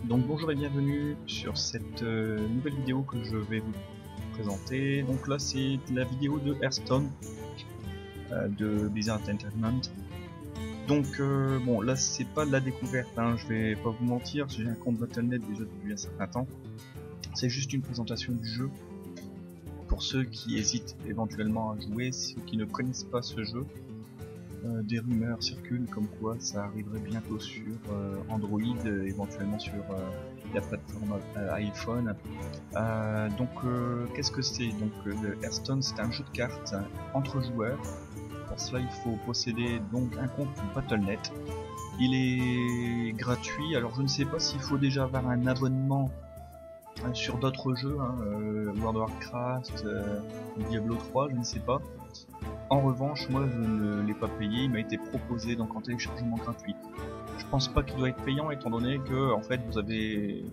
Donc bonjour et bienvenue sur cette nouvelle vidéo que je vais vous présenter. Donc là c'est la vidéo de Hearthstone de Blizzard Entertainment. Donc bon là c'est pas de la découverte, hein, je vais pas vous mentir, j'ai un compte Battle.net déjà depuis un certain temps. C'est juste une présentation du jeu pour ceux qui hésitent éventuellement à jouer, ceux qui ne connaissent pas ce jeu. Des rumeurs circulent comme quoi ça arriverait bientôt sur Android, éventuellement sur la plateforme iPhone. Donc qu'est-ce que c'est? Donc le Hearthstone, c'est un jeu de cartes entre joueurs. Pour cela il faut posséder donc un compte Battle.net. Il est gratuit, alors je ne sais pas s'il faut déjà avoir un abonnement sur d'autres jeux, hein, World of Warcraft, Diablo 3, je ne sais pas. En revanche, moi je ne l'ai pas payé, il m'a été proposé donc en téléchargement gratuit. Je pense pas qu'il doit être payant étant donné que en fait vous avez,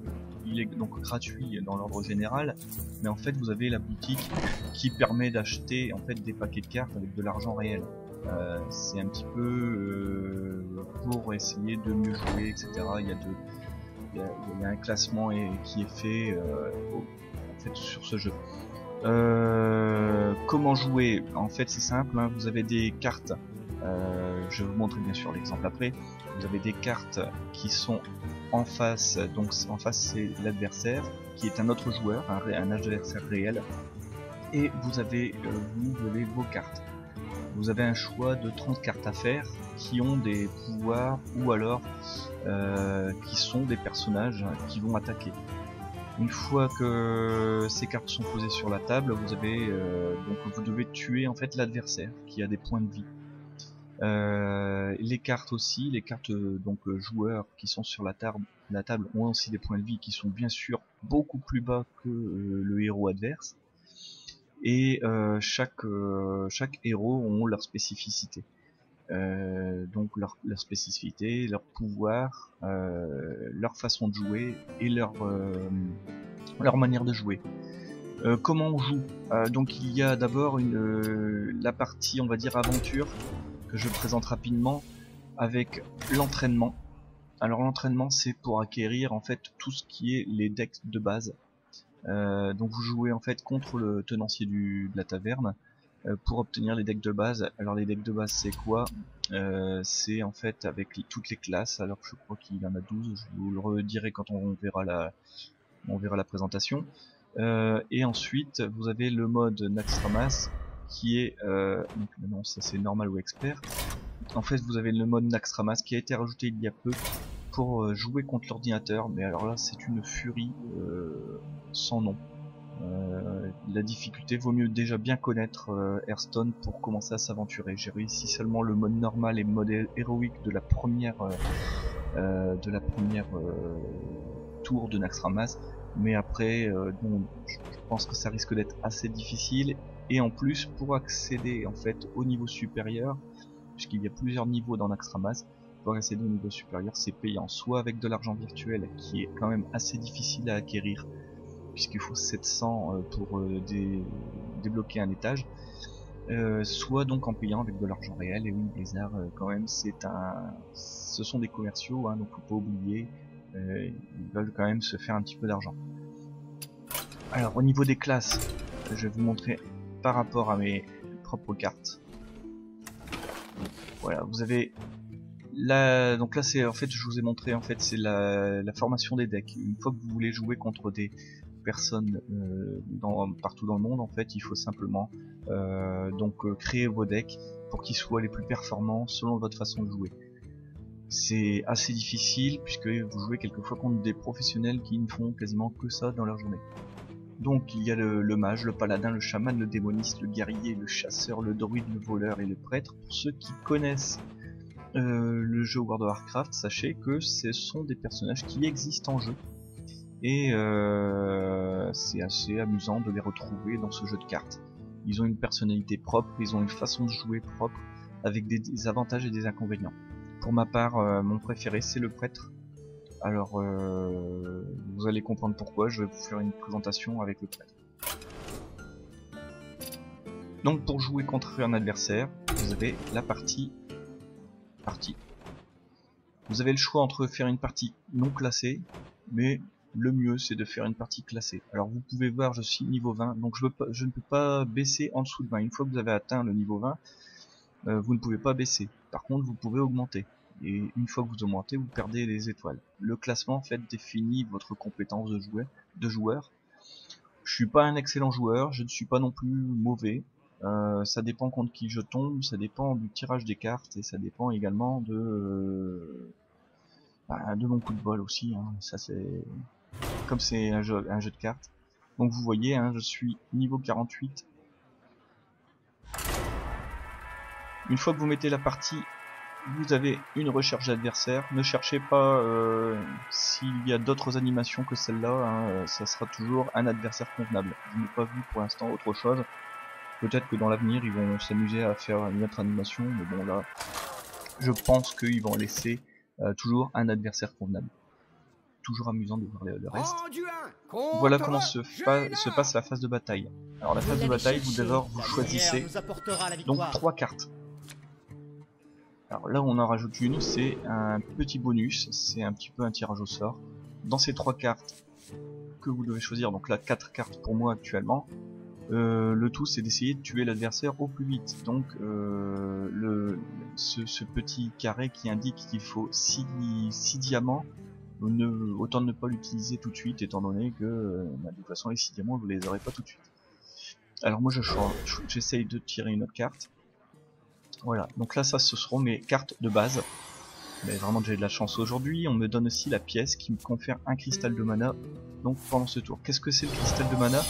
il est donc gratuit dans l'ordre général, mais en fait vous avez la boutique qui permet d'acheter en fait des paquets de cartes avec de l'argent réel. C'est un petit peu pour essayer de mieux jouer, etc. Il y a un classement qui est fait en fait sur ce jeu. Comment jouer? En fait c'est simple, hein, vous avez des cartes, je vais vous montrer bien sûr l'exemple après. Vous avez des cartes qui sont en face, donc en face c'est l'adversaire qui est un autre joueur, un adversaire réel, et vous avez vos cartes. Vous avez un choix de 30 cartes à faire qui ont des pouvoirs ou alors qui sont des personnages qui vont attaquer. Une fois que ces cartes sont posées sur la table, vous avez donc vous devez tuer en fait l'adversaire qui a des points de vie. Les cartes aussi, les cartes donc joueurs qui sont sur la table ont aussi des points de vie qui sont bien sûr beaucoup plus bas que le héros adverse. Et chaque héros ont leur spécificité. Donc leur spécificité, leur pouvoir, leur façon de jouer et leur manière de jouer. Comment on joue? Donc il y a d'abord la partie on va dire aventure que je présente rapidement avec l'entraînement. Alors l'entraînement c'est pour acquérir en fait tout ce qui est les decks de base. Donc vous jouez en fait contre le tenancier de la taverne pour obtenir les decks de base. Alors les decks de base c'est quoi? C'est en fait avec toutes les classes, alors je crois qu'il y en a 12, je vous le redirai quand on verra la présentation. Et ensuite vous avez le mode Naxxramas qui est donc non ça c'est normal ou expert. En fait vous avez le mode Naxxramas qui a été rajouté il y a peu pour jouer contre l'ordinateur, mais alors là c'est une furie sans nom. La difficulté, vaut mieux déjà bien connaître Hearthstone pour commencer à s'aventurer. J'ai réussi seulement le mode normal et le mode héroïque de la première tour de Naxxramas, mais après bon, je pense que ça risque d'être assez difficile. Et en plus pour accéder en fait au niveau supérieur, puisqu'il y a plusieurs niveaux dans Naxxramas, pour accéder au niveau supérieur c'est payant, soit avec de l'argent virtuel qui est quand même assez difficile à acquérir puisqu'il faut 700 pour débloquer un étage, soit donc en payant avec de l'argent réel. Et oui, Blizzard quand même ce sont des commerciaux, hein, donc faut pas oublier, ils veulent quand même se faire un petit peu d'argent. Alors au niveau des classes, je vais vous montrer par rapport à mes propres cartes. Voilà, vous avez donc là c'est en fait, je vous ai montré en fait c'est la formation des decks. Une fois que vous voulez jouer contre des personnes partout dans le monde, en fait il faut simplement créer vos decks pour qu'ils soient les plus performants selon votre façon de jouer. C'est assez difficile puisque vous jouez quelquefois contre des professionnels qui ne font quasiment que ça dans leur journée. Donc il y a le mage, le paladin, le chaman, le démoniste, le guerrier, le chasseur, le druide, le voleur et le prêtre. Pour ceux qui connaissent le jeu World of Warcraft, sachez que ce sont des personnages qui existent en jeu. Et c'est assez amusant de les retrouver dans ce jeu de cartes. Ils ont une personnalité propre, ils ont une façon de jouer propre, avec des avantages et des inconvénients. Pour ma part, mon préféré c'est le prêtre. Alors vous allez comprendre pourquoi, je vais vous faire une présentation avec le prêtre. Donc pour jouer contre un adversaire, vous avez la partie. Vous avez le choix entre faire une partie non classée, mais le mieux c'est de faire une partie classée. Alors vous pouvez voir, je suis niveau 20, donc je ne peux pas baisser en dessous de 20. Une fois que vous avez atteint le niveau 20, vous ne pouvez pas baisser. Par contre, vous pouvez augmenter. Et une fois que vous augmentez, vous perdez les étoiles. Le classement en fait définit votre compétence de joueur. Je suis pas un excellent joueur, je ne suis pas non plus mauvais. Ça dépend contre qui je tombe, ça dépend du tirage des cartes et ça dépend également de mon coup de bol aussi. Hein. Ça c'est comme c'est un jeu de cartes. Donc vous voyez, hein, je suis niveau 48. Une fois que vous mettez la partie, vous avez une recherche d'adversaire. Ne cherchez pas s'il y a d'autres animations que celle-là. Hein, ça sera toujours un adversaire convenable. Je n'ai pas vu pour l'instant autre chose. Peut-être que dans l'avenir ils vont s'amuser à faire une autre animation, mais bon là, je pense qu'ils vont laisser toujours un adversaire convenable. Toujours amusant de voir le reste. Voilà comment se passe la phase de bataille. Alors la phase de bataille, vous choisissez donc 3 cartes. Alors là on en rajoute une, c'est un petit bonus, c'est un petit peu un tirage au sort. Dans ces 3 cartes que vous devez choisir, donc là 4 cartes pour moi actuellement, le tout c'est d'essayer de tuer l'adversaire au plus vite. Donc ce petit carré qui indique qu'il faut 6 diamants, autant ne pas l'utiliser tout de suite étant donné que de toute façon les 6 diamants vous les aurez pas tout de suite. Alors moi j'essaye de tirer une autre carte. Voilà, donc là ça ce seront mes cartes de base. Mais vraiment j'ai de la chance aujourd'hui. On me donne aussi la pièce qui me confère un cristal de mana donc pendant ce tour. Qu'est-ce que c'est le cristal de mana?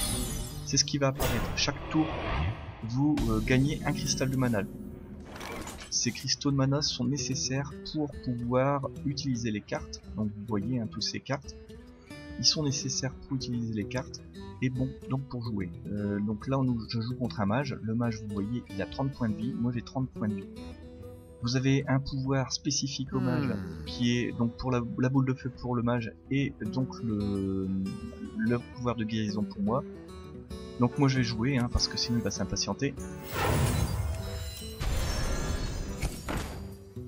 C'est ce qui va apparaître. Chaque tour vous gagnez un cristal de mana. Ces cristaux de mana sont nécessaires pour pouvoir utiliser les cartes. Donc vous voyez hein, toutes ces cartes. Ils sont nécessaires pour utiliser les cartes. Et bon, donc pour jouer. Donc là je joue contre un mage. Le mage vous voyez il a 30 points de vie. Moi j'ai 30 points de vie. Vous avez un pouvoir spécifique au mage qui est donc pour la boule de feu pour le mage et donc le pouvoir de guérison pour moi. Donc moi je vais jouer hein, parce que sinon il va s'impatienter.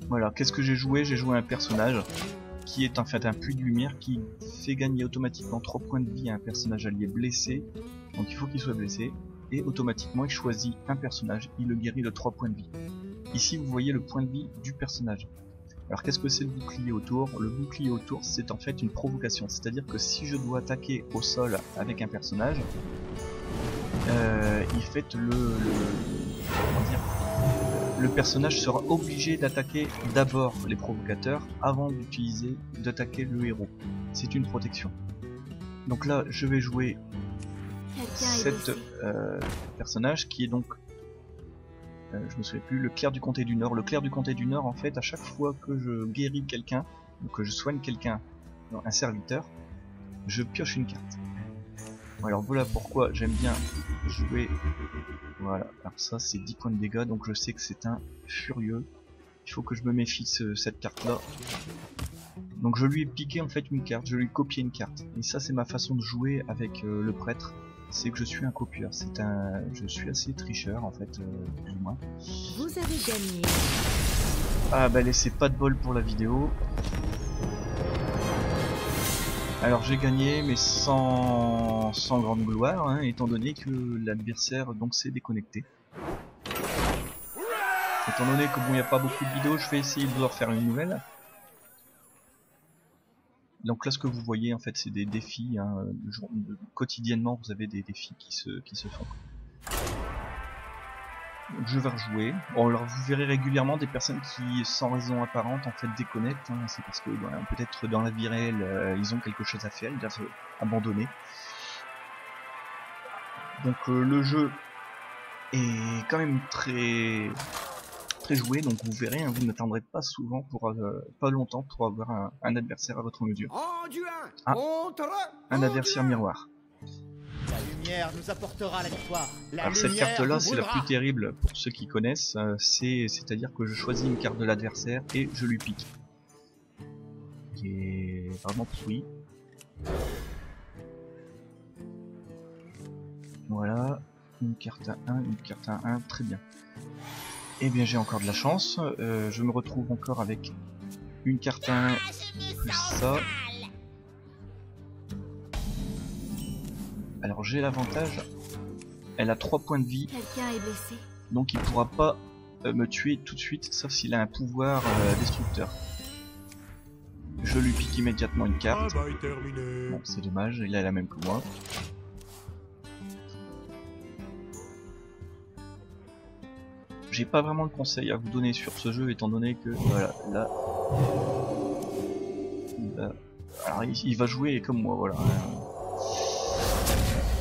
Voilà, qu'est-ce que j'ai joué? J'ai joué un personnage qui est en fait un puits de lumière qui fait gagner automatiquement 3 points de vie à un personnage allié blessé. Donc il faut qu'il soit blessé. Et automatiquement il choisit un personnage, il le guérit de 3 points de vie. Ici vous voyez le point de vie du personnage. Alors qu'est-ce que c'est le bouclier autour? Le bouclier autour c'est en fait une provocation. C'est à dire que si je dois attaquer au sol avec un personnage, il fait le personnage sera obligé d'attaquer d'abord les provocateurs avant d'attaquer le héros. C'est une protection. Donc là je vais jouer cet personnage qui est donc je me souviens plus, le clerc du comté du Nord. Le clerc du comté du Nord en fait à chaque fois que je guéris quelqu'un, ou que je soigne quelqu'un, un serviteur, je pioche une carte. Alors voilà pourquoi j'aime bien jouer. Voilà, alors ça c'est 10 points de dégâts, donc je sais que c'est un furieux. Il faut que je me méfie de cette carte là. Donc je lui ai piqué en fait une carte, je lui ai copié une carte. Et ça c'est ma façon de jouer avec le prêtre. C'est que je suis un copieur, je suis assez tricheur en fait, plus ou moins. Vous avez gagné. Ah bah laissez pas de bol pour la vidéo. Alors j'ai gagné mais sans grande gloire, hein, étant donné que l'adversaire donc s'est déconnecté. Étant donné que bon il n'y a pas beaucoup de vidéos, je vais essayer de vous en refaire une nouvelle. Donc là ce que vous voyez en fait c'est des défis, hein, quotidiennement vous avez des défis qui se font. Donc je vais rejouer. Bon alors vous verrez régulièrement des personnes qui sans raison apparente en fait déconnectent, hein, c'est parce que peut-être dans la vie réelle ils ont quelque chose à faire, ils doivent abandonner. Donc le jeu est quand même très joué, donc vous verrez, hein, vous n'attendrez pas souvent pas longtemps pour avoir un adversaire à votre mesure. Ah, un adversaire miroir. La lumière nous apportera la victoire. Alors cette carte là c'est la plus terrible pour ceux qui connaissent, c'est à dire que je choisis une carte de l'adversaire et je lui pique. Qui est vraiment pourri. Voilà, une carte à 1, une carte à 1, très bien. Et bien j'ai encore de la chance, je me retrouve encore avec une carte à 1 plus ça. Alors j'ai l'avantage, elle a 3 points de vie, Quelqu'un est blessé. donc il pourra pas me tuer tout de suite, sauf s'il a un pouvoir destructeur. Je lui pique immédiatement une carte. Bon, c'est dommage, il a la même que moi. J'ai pas vraiment de conseil à vous donner sur ce jeu, étant donné que voilà, là, alors il va jouer comme moi, voilà.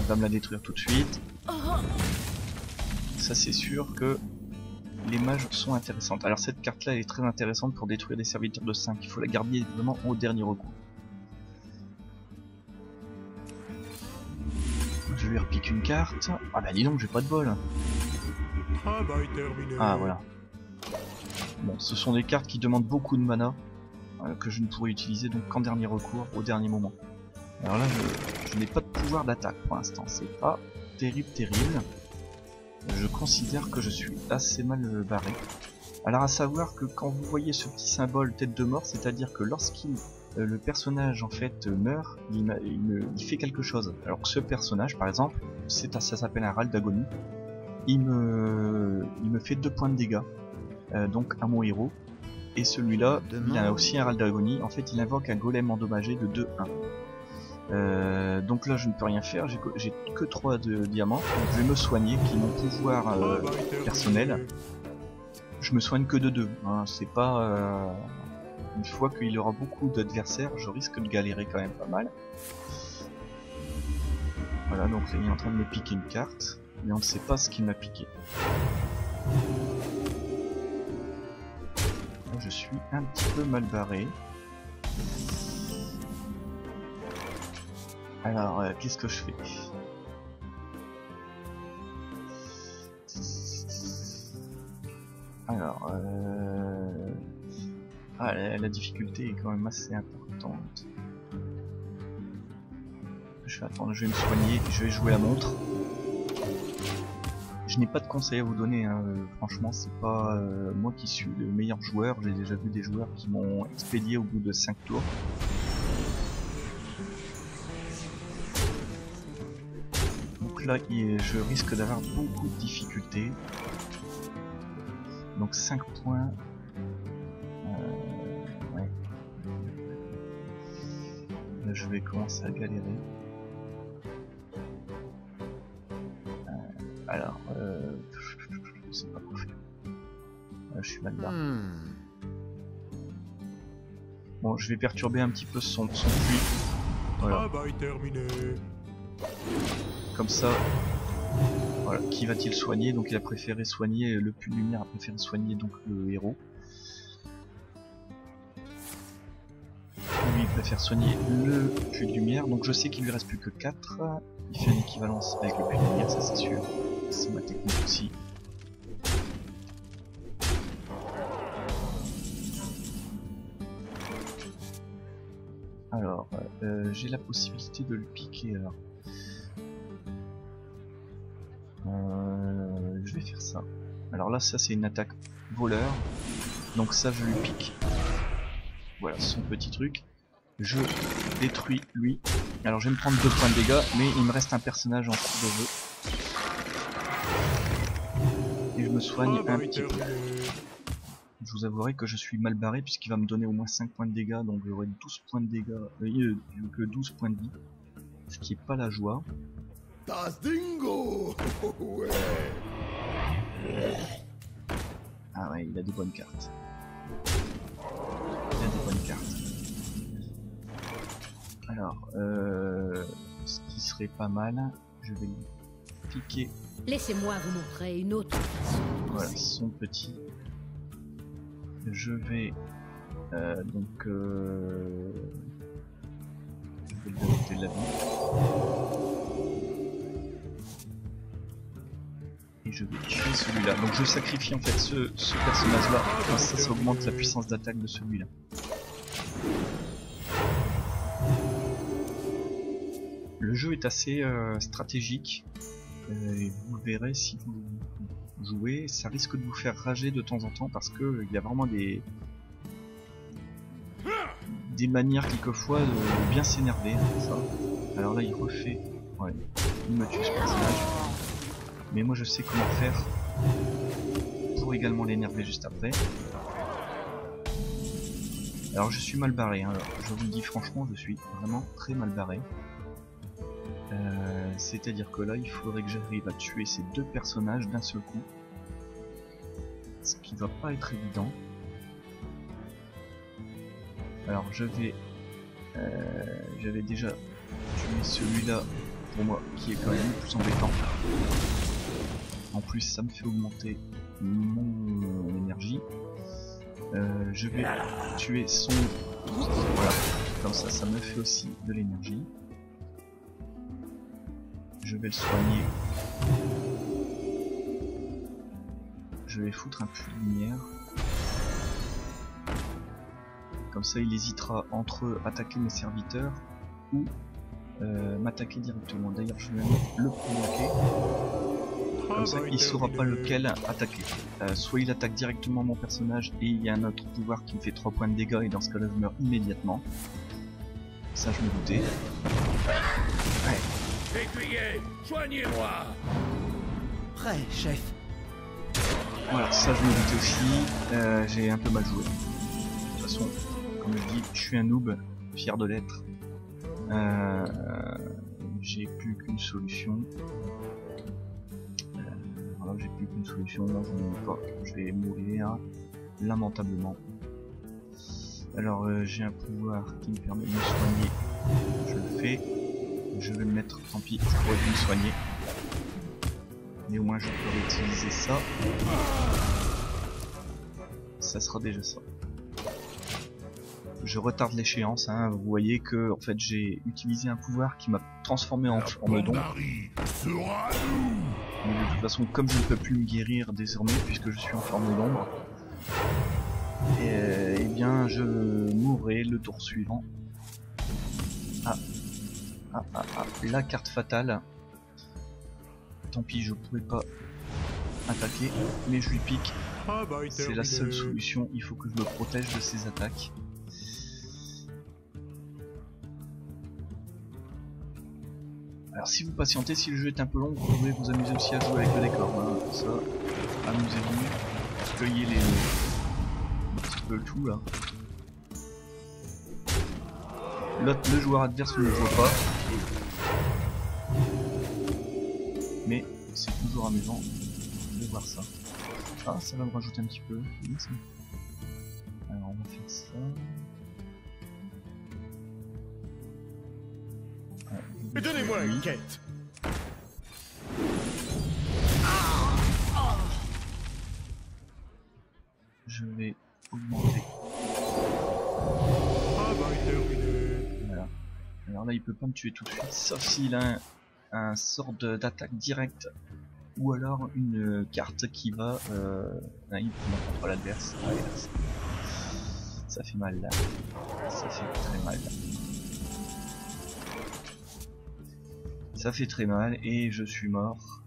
Il va me la détruire tout de suite. Ça c'est sûr que les mages sont intéressantes. Alors cette carte là elle est très intéressante pour détruire des serviteurs de 5. Il faut la garder vraiment au dernier recours. Je lui repique une carte. Ah bah dis donc, j'ai pas de bol. Ah voilà. Bon, ce sont des cartes qui demandent beaucoup de mana, que je ne pourrais utiliser donc qu'en dernier recours, au dernier moment. Alors là je n'ai pas de pouvoir d'attaque pour l'instant, c'est pas terrible. Je considère que je suis assez mal barré. Alors à savoir que quand vous voyez ce petit symbole tête de mort, c'est-à-dire que lorsqu'il le personnage en fait meurt, il fait quelque chose. Alors que ce personnage par exemple, ça s'appelle un râle d'agonie, il me fait 2 points de dégâts, donc à mon héros. Et celui-là, il a aussi un râle d'agonie, en fait il invoque un golem endommagé de 2-1. Donc là je ne peux rien faire, j'ai que 3 de diamants, donc je vais me soigner, qui est mon pouvoir personnel. Je me soigne que de 2, hein, c'est pas... Une fois qu'il y aura beaucoup d'adversaires, je risque de galérer quand même pas mal. Voilà, donc là il est en train de me piquer une carte, mais on ne sait pas ce qu'il m'a piqué. Là, je suis un petit peu mal barré. Alors, qu'est-ce que je fais? Alors, ah, la difficulté est quand même assez importante. Je vais attendre, je vais me soigner, je vais jouer la montre. Je n'ai pas de conseils à vous donner, hein. Franchement c'est pas moi qui suis le meilleur joueur, j'ai déjà vu des joueurs qui m'ont expédié au bout de 5 tours. Donc là je risque d'avoir beaucoup de difficultés. Donc 5 points. Ouais. Là je vais commencer à galérer. Alors, je sais pas quoi faire. Je suis mal barré. Bon, je vais perturber un petit peu son puits. Voilà. Comme ça, voilà. Qui va-t-il soigner? Donc il a préféré soigner le puits de lumière, a préféré soigner donc le héros. Lui il préfère soigner le puits de lumière. Donc je sais qu'il lui reste plus que 4. Il fait une équivalence avec le puits de lumière, ça c'est sûr. C'est ma technique aussi. Alors, j'ai la possibilité de le piquer. Alors, je vais faire ça. Alors là, ça c'est une attaque voleur. Donc ça, je lui pique. Voilà, son petit truc. Je détruis lui. Alors je vais me prendre 2 points de dégâts, mais il me reste un personnage en cours de jeu. Et je me soigne un petit peu. Je vous avouerai que je suis mal barré puisqu'il va me donner au moins 5 points de dégâts, donc j'aurai 12 points de dégâts, que 12 points de vie, ce qui est pas la joie. Ah ouais, il a des bonnes cartes. Il a des bonnes cartes. Alors, ce qui serait pas mal, je vais lui piquer. Laissez-moi vous montrer une autre façon de penser. Voilà, son petit. Je vais donc je vais lui ajouter de la vie. Et je vais tuer celui-là. Donc je sacrifie en fait ce personnage-là. Comme ça augmente la puissance d'attaque de celui-là. Le jeu est assez stratégique. Et vous verrez si vous jouez, ça risque de vous faire rager de temps en temps parce que il y a vraiment des des manières quelquefois de bien s'énerver, hein, ça. Alors là il refait, ouais, il me tue ce personnage, mais moi je sais comment faire pour également l'énerver juste après. Alors je suis mal barré, hein. Alors, je vous le dis franchement, je suis vraiment très mal barré. C'est-à-dire que là il faudrait que j'arrive à tuer ces deux personnages d'un seul coup, ce qui va pas être évident. Alors je vais déjà tuer celui-là pour moi qui est quand même le plus embêtant. En plus ça me fait augmenter mon énergie. Je vais tuer son... Voilà, comme ça me fait aussi de l'énergie. Je vais le soigner. Je vais foutre un puits de lumière. Comme ça il hésitera entre attaquer mes serviteurs ou m'attaquer directement. D'ailleurs je vais le provoquer. Comme ça il saura pas lequel attaquer. Soit il attaque directement mon personnage et il y a un autre pouvoir qui me fait 3 points de dégâts et dans ce cas là je meurs immédiatement. Ça je me doutais. Ouais. Écuyer, soignez-moi. Prêt, chef. Voilà, ça je me doutais aussi. J'ai un peu mal joué. De toute façon, comme je dis, je suis un noob, fier de l'être. J'ai plus qu'une solution. Voilà, j'ai plus qu'une solution, je vais mourir lamentablement. Alors j'ai un pouvoir qui me permet de me soigner, je le fais. Je vais le mettre, tant pis, je pourrais plus me soigner. Mais au moins je peux réutiliser ça. Ça sera déjà ça. Je retarde l'échéance, hein. Vous voyez que en fait j'ai utilisé un pouvoir qui m'a transformé en meudon. Mais de toute façon, comme je ne peux plus me guérir désormais puisque je suis en forme d'ombre, et bien je mourrai le tour suivant. La carte fatale. Tant pis, je pourrais pas attaquer, mais je lui pique. C'est la seule solution, il faut que je me protège de ses attaques. Alors si vous patientez, si le jeu est un peu long, vous pouvez vous amuser aussi à jouer avec le décor. Hein. Ça, amusez-vous, cueillez un petit peu le tout là. Le joueur adverse ne le voit pas. Mais c'est toujours amusant de voir ça. Ah, ça va me rajouter un petit peu. Alors on va faire ça. Mais donnez-moi une quête. Je vais augmenter. Voilà. Alors là il peut pas me tuer tout de suite, sauf s'il a un sort d'attaque directe ou alors une carte qui va il prend contre l'adverse. Ça fait mal là. Ça fait très mal. Ça fait très mal et je suis mort.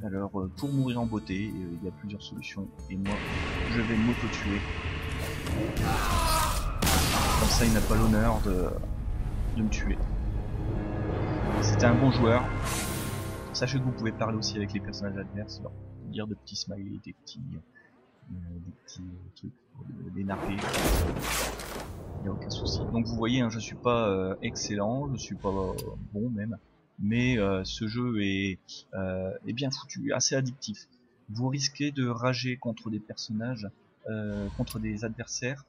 Alors pour mourir en beauté, il y a plusieurs solutions et moi je vais m'auto-tuer. Comme ça il n'a pas l'honneur de me tuer. C'était un bon joueur. Sachez que vous pouvez parler aussi avec les personnages adverses, leur dire de petits smileys, des petits trucs pour l'énerver. Il n'y a aucun souci. Donc vous voyez, hein, je suis pas excellent, je suis pas bon même, mais ce jeu est bien foutu, assez addictif. Vous risquez de rager contre des personnages, contre des adversaires.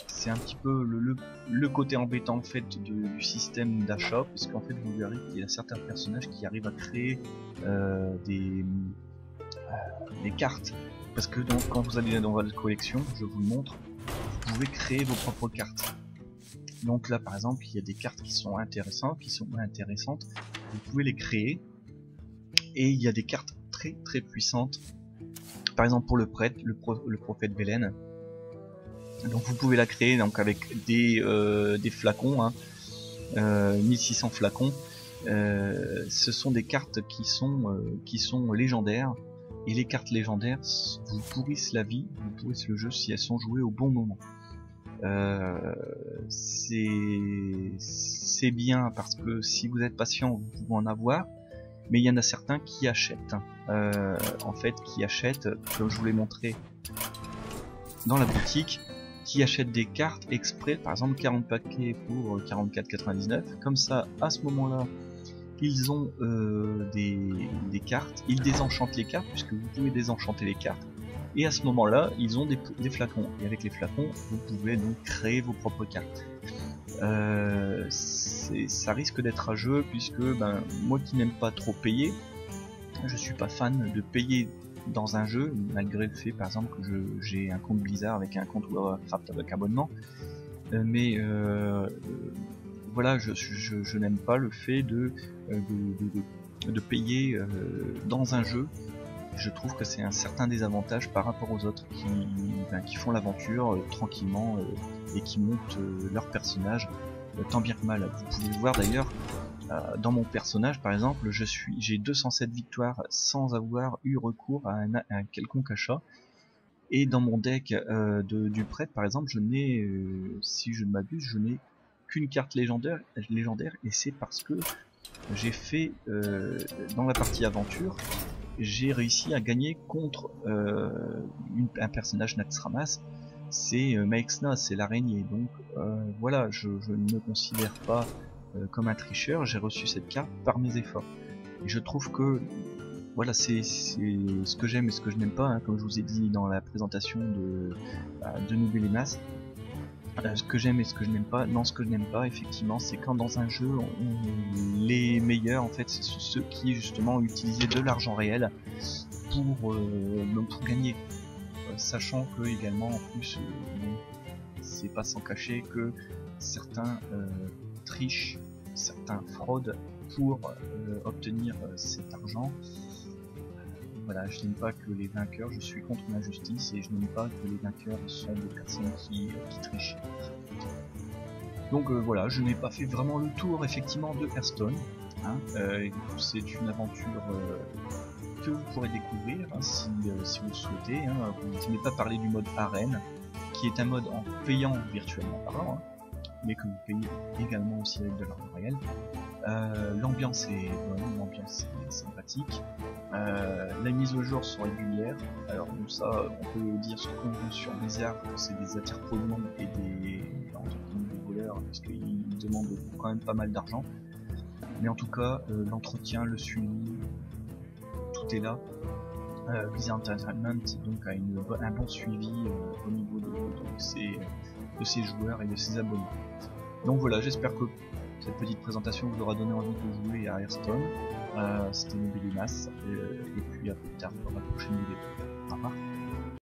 C'est un petit peu le côté embêtant en fait du système d'achat, parce qu'en fait vous verrez qu'il y a certains personnages qui arrivent à créer des cartes, parce que donc quand vous allez dans votre collection, je vous le montre, vous pouvez créer vos propres cartes. Donc là par exemple il y a des cartes qui sont intéressantes, vous pouvez les créer, et il y a des cartes très très puissantes, par exemple pour le prêtre, le prophète Velen. Donc vous pouvez la créer donc avec des flacons, hein, 1600 flacons. Ce sont des cartes qui sont légendaires, et les cartes légendaires vous pourrissent la vie, vous pourrissent le jeu si elles sont jouées au bon moment. C'est bien parce que si vous êtes patient, vous pouvez en avoir, mais il y en a certains qui achètent. En fait, qui achètent, comme je vous l'ai montré dans la boutique, qui achètent des cartes exprès, par exemple 40 paquets pour 44,99. Comme ça, à ce moment-là, ils ont des cartes, ils désenchantent les cartes, puisque vous pouvez désenchanter les cartes. Et à ce moment-là, ils ont des flacons. Et avec les flacons, vous pouvez donc créer vos propres cartes. Ça risque d'être rageux, puisque moi qui n'aime pas trop payer, je suis pas fan de payer dans un jeu, malgré le fait par exemple que j'ai un compte Blizzard avec un compte Warcraft avec abonnement. Voilà, je n'aime pas le fait de payer dans un jeu. Je trouve que c'est un certain désavantage par rapport aux autres qui font l'aventure tranquillement et qui montent leur personnage tant bien que mal. Vous pouvez le voir d'ailleurs dans mon personnage par exemple, j'ai 207 victoires sans avoir eu recours à un quelconque achat. Et dans mon deck du prêtre par exemple, je n'ai, si je ne m'abuse, je n'ai qu'une carte légendaire et c'est parce que j'ai fait dans la partie aventure, j'ai réussi à gagner contre un personnage Naxxramas, c'est Maexna, c'est l'araignée. Donc voilà, je ne me considère pas comme un tricheur, j'ai reçu cette carte par mes efforts. Et je trouve que voilà, c'est ce que j'aime et ce que je n'aime pas, hein, comme je vous ai dit dans la présentation de Noubellinas. Ce que j'aime et ce que je n'aime pas, non, ce que je n'aime pas effectivement, c'est quand dans un jeu les meilleurs en fait, ce sont ceux qui justement ont utilisé de l'argent réel pour gagner, sachant que également en plus c'est pas sans cacher que certains trichent, certains fraudent pour obtenir cet argent. Voilà, je n'aime pas que les vainqueurs, je suis contre l'injustice et je n'aime pas que les vainqueurs sont des personnes qui trichent. Donc voilà, je n'ai pas fait vraiment le tour effectivement de Hearthstone. Hein. C'est une aventure que vous pourrez découvrir hein, si vous le souhaitez. Hein. Je n'ai pas parlé du mode arène, qui est un mode en payant virtuellement parlant, hein, mais que vous payez également aussi avec de l'argent réel. L'ambiance est bonne, l'ambiance est sympathique. La mise au jour sont régulières. Alors bon, ça, on peut dire ce qu'on veut sur Blizzard, c'est des interpolants et des voleurs, parce qu'ils demandent quand même pas mal d'argent. Mais en tout cas, l'entretien, le suivi, tout est là. Blizzard Entertainment donc a un bon suivi au niveau de ses joueurs et de ses abonnés. Donc voilà, j'espère que cette petite présentation vous aura donné envie de jouer à Hearthstone. C'était Noubellinas et puis à plus tard pour la prochaine vidéo.